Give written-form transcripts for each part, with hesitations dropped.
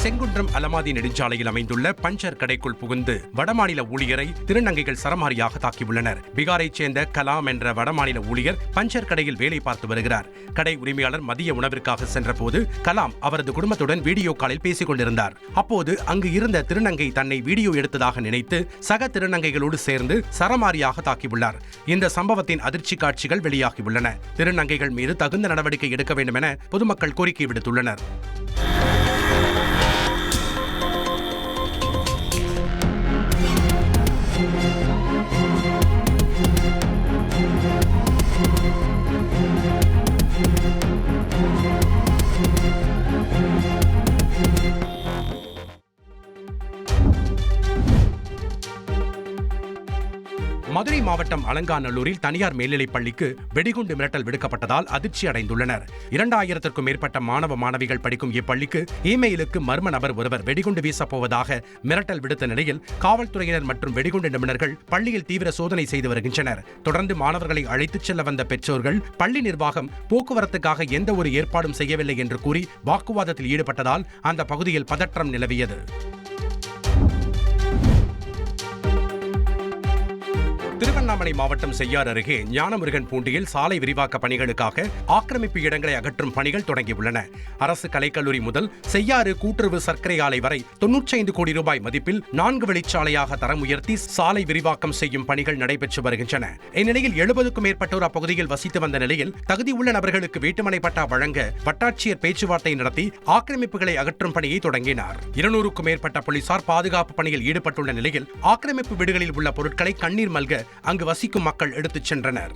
செங்குன்றம் அலமாதி நெடுஞ்சாலையில் அமைந்துள்ள பஞ்சர் கடைக்குள் புகுந்து வடமாநில ஊழியரை திருநங்கைகள் சரமாரியாக தாக்கியுள்ளனர். பீகாரைச் சேர்ந்த கலாம் என்ற வடமாநில ஊழியர் பஞ்சர் கடையில் வேலை பார்த்து வருகிறார். கடை உரிமையாளர் மதிய உணவிற்காக சென்றபோது கலாம் அவரது குடும்பத்துடன் வீடியோ காலில் பேசிக் கொண்டிருந்தார். அப்போது அங்கு இருந்த திருநங்கை தன்னை வீடியோ எடுத்ததாக நினைத்து சக திருநங்கைகளோடு சேர்ந்து சரமாரியாக தாக்கியுள்ளார். இந்த சம்பவத்தின் அதிர்ச்சி காட்சிகள் வெளியாகியுள்ளன. திருநங்கைகள் மீது தகுந்த நடவடிக்கை எடுக்க வேண்டும் என பொதுமக்கள் கோரிக்கை விடுத்துள்ளனர். மதுரை மாவட்டம் அலங்காநல்லூரில் தனியார் மேல்நிலைப் பள்ளிக்கு வெடிகுண்டு மிரட்டல் விடுக்கப்பட்டதால் அதிர்ச்சி அடைந்துள்ளனர். 2000க்கும் மேற்பட்ட மாணவ மாணவிகள் படிக்கும் இப்பள்ளிக்கு இமெயிலுக்கு மர்ம நபர் ஒருவர் வெடிகுண்டு வீசப்போவதாக மிரட்டல் விடுத்த நிலையில் காவல்துறையினர் மற்றும் வெடிகுண்டு நிபுணர்கள் பள்ளியில் தீவிர சோதனை செய்து வருகின்றனர். தொடர்ந்து மாணவர்களை அழைத்துச் செல்ல வந்த பெற்றோர்கள் பள்ளி நிர்வாகம் போக்குவரத்துக்காக எந்த ஒரு ஏற்பாடும் செய்யவில்லை என்று கூறி வாக்குவாதத்தில் ஈடுபட்டதால் அந்த பகுதியில் பதற்றம் நிலவியது. திருவண்ணாமலை மாவட்டம் செய்யார் அருகே ஞானமுருகன் பூண்டியில் சாலை விரிவாக்க பணிகளுக்காக ஆக்கிரமிப்பு இடங்களை அகற்றும் பணிகள் தொடங்கியுள்ளன. அரசு கலைக்கல்லூரி முதல் செய்யாறு கூட்டுறவு சர்க்கரை ஆலை வரை 95 கோடி ரூபாய் மதிப்பில் 4 வழிச்சாலையாக தரம் உயர்த்தி சாலை விரிவாக்கம் செய்யும் பணிகள் நடைபெற்று வருகின்றன. இந்நிலையில் 70க்கும் மேற்பட்டோர் அப்பகுதியில் வசித்து வந்த நிலையில் தகுதியுள்ள நபர்களுக்கு வீட்டுமனை பட்டா வழங்க வட்டாட்சியர் பேச்சுவார்த்தை நடத்தி ஆக்கிரமிப்புகளை அகற்றும் பணியை தொடங்கினார். 200க்கும் மேற்பட்ட போலீசார் பாதுகாப்பு பணியில் ஈடுபட்டுள்ள நிலையில் ஆக்கிரமிப்பு வீடுகளில் உள்ள பொருட்களை கண்ணீர் மல்க அங்கு வசிக்கும் மக்கள் எடுத்துச் சென்றனர்.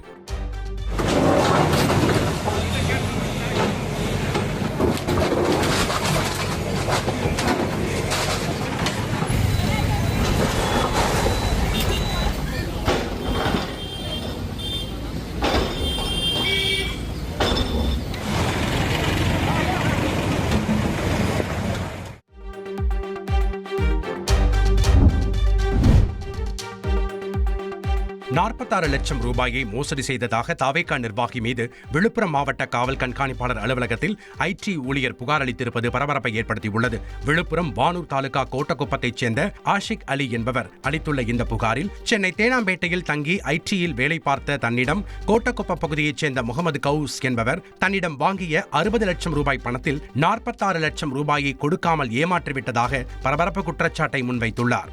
$46 லட்சம் ரூபாயை மோசடி செய்ததாக தாவேகா நிர்வாகி மீது விழுப்புரம் மாவட்ட காவல் கண்காணிப்பாளர் அலுவலகத்தில் ஐடி ஊழியர் புகார் அளித்திருப்பது பரபரப்பை ஏற்படுத்தியுள்ளது. விழுப்புரம் வானூர் தாலுகா கோட்டக்குப்பத்தைச் சேர்ந்த ஆஷிக் அலி என்பவர் அளித்துள்ள இந்த புகாரில் சென்னை தேனாம்பேட்டையில் தங்கி ஐடியில் வேலை பார்த்த தன்னிடம் கோட்டக்குப்பம் பகுதியைச் சேர்ந்த முகமது கவுஸ் என்பவர் தன்னிடம் வாங்கிய 60 லட்சம் ரூபாய் பணத்தில் 46 லட்சம் ரூபாயை கொடுக்காமல் ஏமாற்றிவிட்டதாக பரபரப்பு குற்றச்சாட்டை முன்வைத்துள்ளார்.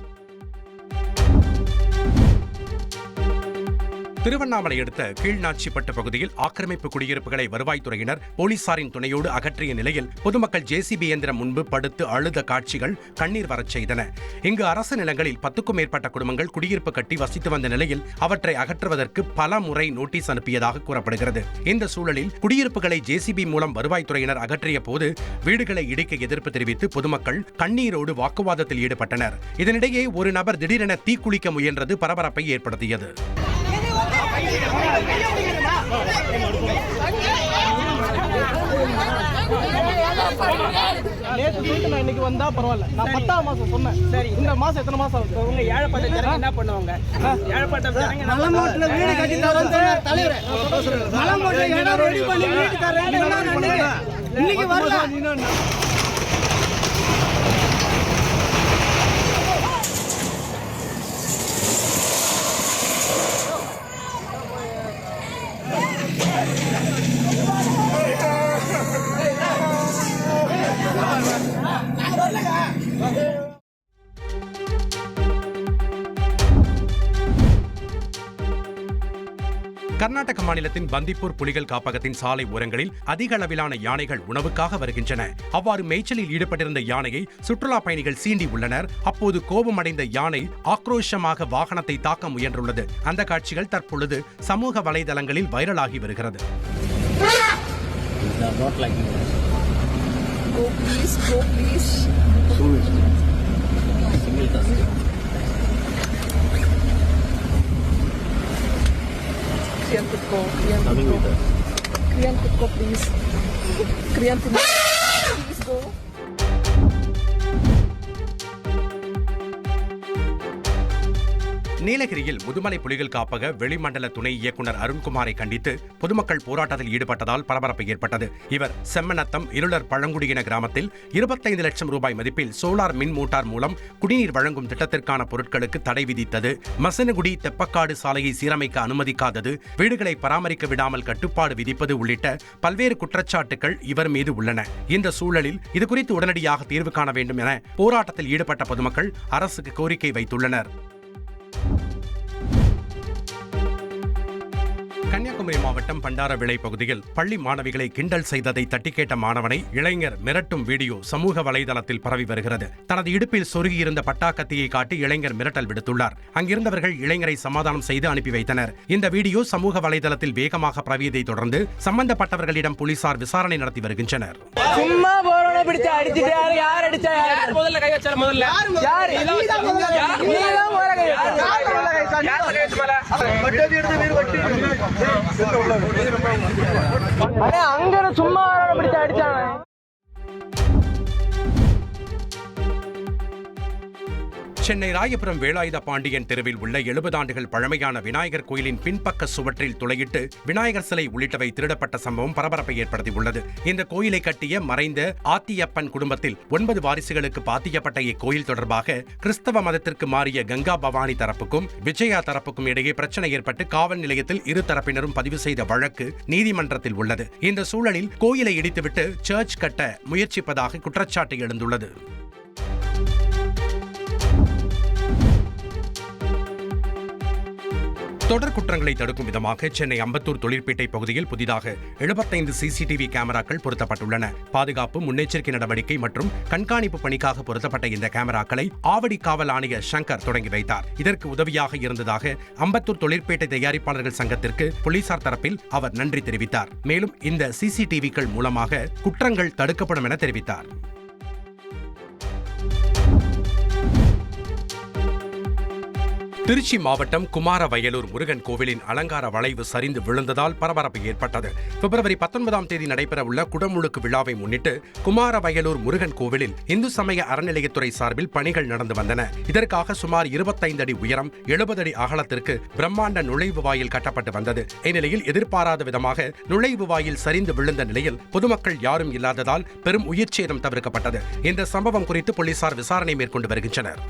திருவண்ணாமலை அடுத்த கீழ்நாச்சிப்பட்டு பகுதியில் ஆக்கிரமிப்பு குடியிருப்புகளை வருவாய்த்துறையினர் போலீசாரின் துணையோடு அகற்றிய நிலையில் பொதுமக்கள் ஜேசிபி இயந்திரம் முன்பு படுத்து அழுத காட்சிகள் கண்ணீர் வரச் செய்தன. இங்கு அரசு நிலங்களில் 10க்கும் மேற்பட்ட குடும்பங்கள் குடியிருப்பு கட்டி வசித்து வந்த நிலையில் அவற்றை அகற்றுவதற்கு பல முறை நோட்டீஸ் அனுப்பியதாக கூறப்படுகிறது. இந்த சூழலில் குடியிருப்புகளை ஜேசிபி மூலம் வருவாய்த்துறையினர் அகற்றிய போது வீடுகளை இடிக்க எதிர்ப்பு தெரிவித்து பொதுமக்கள் கண்ணீரோடு வாக்குவாதத்தில் ஈடுபட்டனர். இதனிடையே ஒரு நபர் திடீரென தீக்குளிக்க முயன்றது பரபரப்பை ஏற்படுத்தியது. இன்னைக்கு வந்தா பரவாயில்ல. நான் 10ஆம் மாசம் சொன்னேன். சரி, இந்த மாசம் எத்தனை மாசம் ஆகுது? உங்க ஏழப்பட்ட ஜனங்க என்ன பண்ணுவாங்க? ஏழப்பட்ட ஜனங்க மலமோட்ல வீடு கட்டி தரேன் தலைவரே. மலமோட்ல இடம் ரெடி பண்ணி வீடு தரேன். இன்னைக்கு வரல. கர்நாடக மாநிலத்தின் பந்திப்பூர் புலிகள் காப்பகத்தின் சாலை ஓரங்களில் அதிக அளவிலான யானைகள் உணவுக்காக வருகின்றன. அவ்வாறு மேய்ச்சலில் ஈடுபட்டிருந்த யானையை சுற்றுலா பயணிகள் சீண்டி உள்ளனர். அப்போது கோபமடைந்த யானை ஆக்ரோஷமாக வாகனத்தை தாக்க முயன்றுள்ளது. அந்த காட்சிகள் தற்பொழுது சமூக வலைதளங்களில் வைரலாகி வருகிறது. நீலகிரியில் முதுமலை புலிகள் காப்பக வெளிமண்டல துணை இயக்குநர் அருண்குமாரை கண்டித்து பொதுமக்கள் போராட்டத்தில் ஈடுபட்டதால் பரபரப்பு ஏற்பட்டது. இவர் செம்மநத்தம் இருளர் பழங்குடியின கிராமத்தில் 25 லட்சம் ரூபாய் மதிப்பில் சோலார் மின் மோட்டார் மூலம் குடிநீர் வழங்கும் திட்டத்திற்கான பொருட்களுக்கு தடை விதித்தது, மசனகுடி தெப்பக்காடு சாலையை சீரமைக்க அனுமதிக்காதது, வீடுகளை பராமரிக்க விடாமல் கட்டுப்பாடு விதிப்பது உள்ளிட்ட பல்வேறு குற்றச்சாட்டுகள் இவர் மீது உள்ளன. இந்த சூழலில் இதுகுறித்து உடனடியாக தீர்வு காண வேண்டும் என போராட்டத்தில் ஈடுபட்ட பொதுமக்கள் அரசுக்கு கோரிக்கை வைத்துள்ளனர். கன்னியாகுமரி மாவட்டம் பண்டாரவிளை பகுதியில் பள்ளி மாணவிகளை கிண்டல் செய்ததை தட்டி கேட்ட மாணவனை இளைஞர் மிரட்டும் வீடியோ சமூக வலைதளத்தில் பரவி வருகிறது. தனது இடுப்பில் சொருகியிருந்த பட்டாக்கத்தியை காட்டி இளைஞர் மிரட்டல் விடுத்துள்ளார். அங்கிருந்தவர்கள் இளைஞரை சமாதானம் செய்து அனுப்பி வைத்தனர். இந்த வீடியோ சமூக வலைதளத்தில் வேகமாக பரவியதை தொடர்ந்து சம்பந்தப்பட்டவர்களிடம் போலீசார் விசாரணை நடத்தி வருகின்றனர். அங்க சும்மா பிடிச்ச அடிச்சாங்க. சென்னை ராயபுரம் வேலாயுத பாண்டியன் தெருவில் உள்ள 70 ஆண்டுகள் பழமையான விநாயகர் கோயிலின் பின்பக்க சுவற்றில் துளையிட்டு விநாயகர் சிலை உள்ளிட்டவை திருடப்பட்ட சம்பவம் பரபரப்பை ஏற்படுத்தியுள்ளது. இந்த கோயிலை கட்டிய மறைந்த ஆத்தியப்பன் குடும்பத்தில் 9 வாரிசுகளுக்கு பாத்தியப்பட்ட இக்கோயில் தொடர்பாக கிறிஸ்தவ மதத்திற்கு மாறிய கங்கா பவானி தரப்புக்கும் விஜயா தரப்புக்கும் இடையே பிரச்சனை ஏற்பட்டு காவல் நிலையத்தில் இரு தரப்பினரும் பதிவு செய்த வழக்கு நீதிமன்றத்தில் உள்ளது. இந்த சூழலில் கோயிலை இடித்துவிட்டு சர்ச் கட்ட முயற்சிப்பதாக குற்றச்சாட்டு எழுந்துள்ளது. தொடர் குற்றங்களை தடுக்கும் விதமாக சென்னை அம்பத்தூர் தொழிற்பேட்டை பகுதியில் புதிதாக 75 சிசிடிவி கேமராக்கள் பொருத்தப்பட்டுள்ளன. பாதுகாப்பு, முன்னெச்சரிக்கை நடவடிக்கை மற்றும் கண்காணிப்பு பணிக்காக பொருத்தப்பட்ட இந்த கேமராக்களை ஆவடி காவல் ஆணையர் சங்கர் தொடங்கி வைத்தார். இதற்கு உதவியாக இருந்ததாக அம்பத்தூர் தொழிற்பேட்டை தயாரிப்பாளர்கள் சங்கத்திற்கு போலீசார் தரப்பில் அவர் நன்றி தெரிவித்தார். மேலும் இந்த சிசிடிவிகள் மூலமாக குற்றங்கள் தடுக்கப்படும் என தெரிவித்தார். திருச்சி மாவட்டம் குமாரவயலூர் முருகன் கோவிலின் அலங்கார வளைவு சரிந்து விழுந்ததால் பரபரப்பு ஏற்பட்டது. பிப்ரவரி 19ஆம் தேதி நடைபெறவுள்ள குடமுழுக்கு விழாவை முன்னிட்டு குமாரவயலூர் முருகன் கோவிலில் இந்து சமய அறநிலையத்துறை சார்பில் பணிகள் நடந்து வந்தன. இதற்காக சுமார் 25 அடி உயரம் 70 அடி அகலத்திற்கு பிரம்மாண்ட நுழைவு வாயில் கட்டப்பட்டு வந்தது. இந்நிலையில் எதிர்பாராத விதமாக நுழைவு வாயில் சரிந்து விழுந்த நிலையில் பொதுமக்கள் யாரும் இல்லாததால் பெரும் உயிர்ச்சேதம் தவிர்க்கப்பட்டது. இந்த சம்பவம் குறித்து போலீசார் விசாரணை மேற்கொண்டு வருகின்றனர்.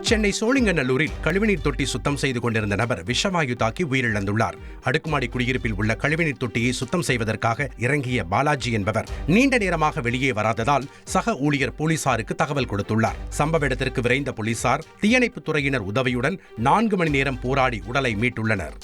சென்னை சோழிங்கநல்லூரில் கழிவுநீர் தொட்டி சுத்தம் செய்து கொண்டிருந்த நபர் விஷவாயு தாக்கி உயிரிழந்துள்ளார். அடுக்குமாடி குடியிருப்பில் உள்ள கழிவுநீர் தொட்டியை சுத்தம் செய்வதற்காக இறங்கிய பாலாஜி என்பவர் நீண்ட நேரமாக வெளியே வராததால் சக ஊழியர் போலீசாருக்கு தகவல் கொடுத்துள்ளார். சம்பவ இடத்திற்கு விரைந்த போலீசார் தீயணைப்புத் துறையினர் உதவியுடன் 4 மணி நேரம் போராடி உடலை மீட்டுள்ளனர்.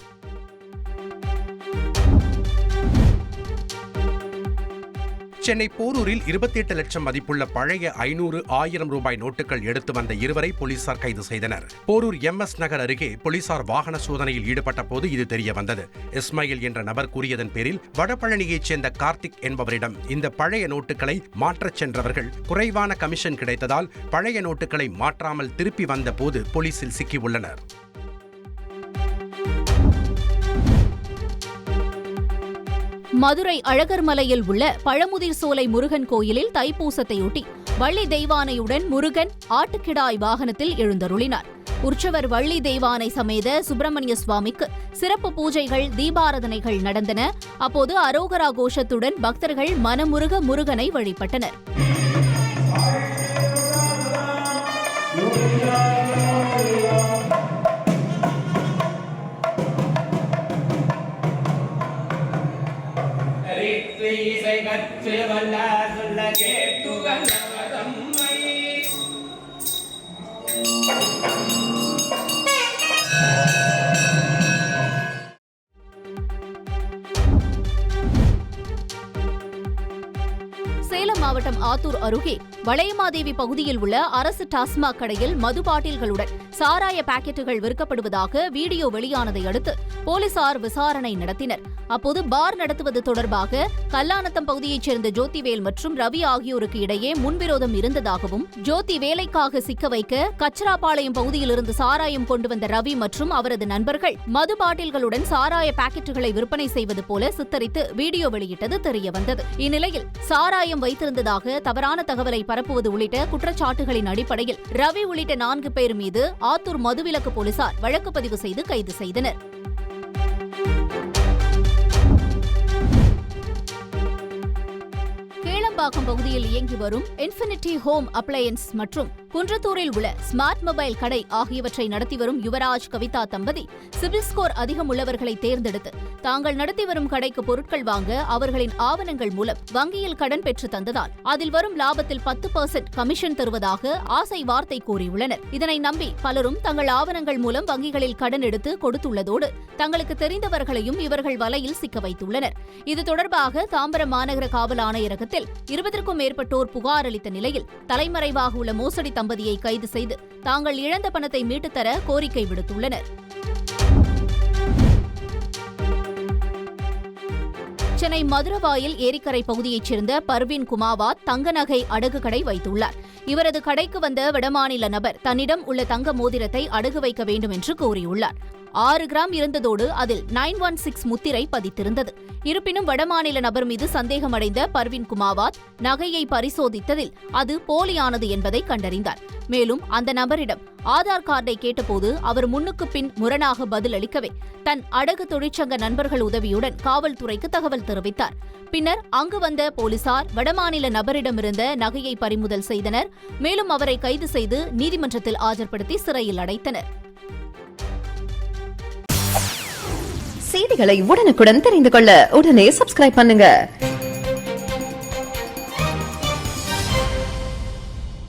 சென்னை போரூரில் 28 லட்சம் மதிப்புள்ள பழைய 500, 1000 ரூபாய் நோட்டுகள் எடுத்து வந்த இருவரை போலீசார் கைது செய்தனர். போரூர் MS நகர் அருகே போலீசார் வாகன சோதனையில் ஈடுபட்ட போது இது தெரிய வந்தது. இஸ்மாயில் என்ற நபர் கூறியதன் பேரில் வடபழனியைச் சேர்ந்த கார்த்திக் என்பவரிடம் இந்த பழைய நோட்டுகளை மாற்றச் சென்றவர்கள் குறைவான கமிஷன் கிடைத்ததால் பழைய நோட்டுகளை மாற்றாமல் திருப்பி வந்த போது போலீசில் சிக்கியுள்ளனர். மதுரை அழகர்மலையில் உள்ள பழமுதிர் சோலை முருகன் கோயிலில் தைப்பூசத்தையொட்டி வள்ளி தெய்வானையுடன் முருகன் ஆட்டுக்கிடாய் வாகனத்தில் எழுந்தருளினார். உற்சவர் வள்ளி தெய்வானை சமேத சுப்பிரமணிய சுவாமிக்கு சிறப்பு பூஜைகள், தீபாராதனைகள் நடந்தன. அப்போது அரோகரா கோஷத்துடன் பக்தர்கள் மனமுருக முருகனை வழிபட்டனர். சேலம் மாவட்டம் ஆத்தூர் அருகே வளையமாதேவி பகுதியில் உள்ள அரசு டாஸ்மாக் கடையில் மது பாட்டில்களுடன் சாராய பாக்கெட்டுகள் விற்கப்படுவதாக வீடியோ வெளியானதை அடுத்து போலீசார் விசாரணை நடத்தினர். அப்போது பார் நடத்துவது தொடர்பாக கல்லாநத்தம் பகுதியைச் சேர்ந்த ஜோதிவேல் மற்றும் ரவி ஆகியோருக்கு இடையே முன்விரோதம் இருந்ததாகவும், ஜோதி வேலைக்காக சிக்க வைக்க கச்சராபாளையம் பகுதியிலிருந்து சாராயம் கொண்டு வந்த ரவி மற்றும் அவரது நண்பர்கள் மது பாட்டில்களுடன் சாராய பாக்கெட்டுகளை விற்பனை செய்வது போல சித்தரித்து வீடியோ வெளியிட்டது தெரியவந்தது. இந்நிலையில் சாராயம் வைத்திருந்த வந்ததாக தவறான தகவலை பரப்புவது உள்ளிட்ட குற்றச்சாட்டுகளின் அடிப்படையில் ரவி உள்ளிட்ட 4 பேர் மீது ஆத்தூர் மதுவிலக்கு போலீசார் வழக்கு பதிவு செய்து கைது செய்தனர். கேளம்பாக்கம் பகுதியில் இயங்கி வரும் இன்ஃபினிட்டி ஹோம் அப்ளையன்ஸ் மற்றும் குன்றத்தூரில் உள்ள ஸ்மார்ட் மொபைல் கடை ஆகியவற்றை நடத்தி வரும் யுவராஜ் கவிதா தம்பதி சிபில் ஸ்கோர் அதிகம் உள்ளவர்களை தேர்ந்தெடுத்து தாங்கள் நடத்தி வரும் கடைக்கு பொருட்கள் வாங்க அவர்களின் ஆவணங்கள் மூலம் வங்கியில் கடன் பெற்று தந்ததால் அதில் வரும் லாபத்தில் 10% கமிஷன் தருவதாக ஆசை வார்த்தை கூறியுள்ளனர். இதனை நம்பி பலரும் தங்கள் ஆவணங்கள் மூலம் வங்கிகளில் கடன் எடுத்து கொடுத்துள்ளதோடு தங்களுக்கு தெரிந்தவர்களையும் இவர்கள் வலையில் சிக்க வைத்துள்ளனர். இது தொடர்பாக தாம்பரம் மாநகர காவல் ஆணையரகத்தில் 20க்கும் மேற்பட்டோர் புகார் அளித்த நிலையில் தலைமறைவாக உள்ள மோசடி தம்பதியை கைது செய்து தாங்கள் இழந்த பணத்தை மீட்டுத் தர கோரிக்கை விடுத்துள்ளனர். சென்னை மதுரவாயில் ஏரிக்கரை பகுதியைச் சேர்ந்த பர்வீன் குமாவாத் தங்க நகை அடகு கடை வைத்துள்ளார். இவரது கடைக்கு வந்த வடமாநில நபர் தன்னிடம் உள்ள தங்க மோதிரத்தை அடகு வைக்க வேண்டும் என்று கூறியுள்ளார். 6 கிராம் இருந்ததோடு அதில் 916 முத்திரை பதித்திருந்தது. இருப்பினும் வடமாநில நபர் மீது சந்தேகமடைந்த பர்வீன் குமாவாத் நகையை பரிசோதித்ததில் அது போலியானது என்பதை கண்டறிந்தார். மேலும் அந்த நபரிடம் ஆதார் கார்டை கேட்டபோது அவர் முன்னுக்கு பின் முரணாக பதிலளிக்கவே தன் அடகு தொழிற்சங்க நண்பர்கள் உதவியுடன் காவல்துறைக்கு தகவல் தெரிவித்தார். பின்னர் அங்கு வந்த போலீசார் வடமாநில நபரிடமிருந்த நகையை பறிமுதல் செய்தனர். மேலும் அவரை கைது செய்து நீதிமன்றத்தில் ஆஜர்படுத்தி சிறையில் அடைத்தனர். செய்திகளை உடனுக்குடன் தெரிந்து கொள்ள உடனே சப்ஸ்கிரைப் பண்ணுங்க.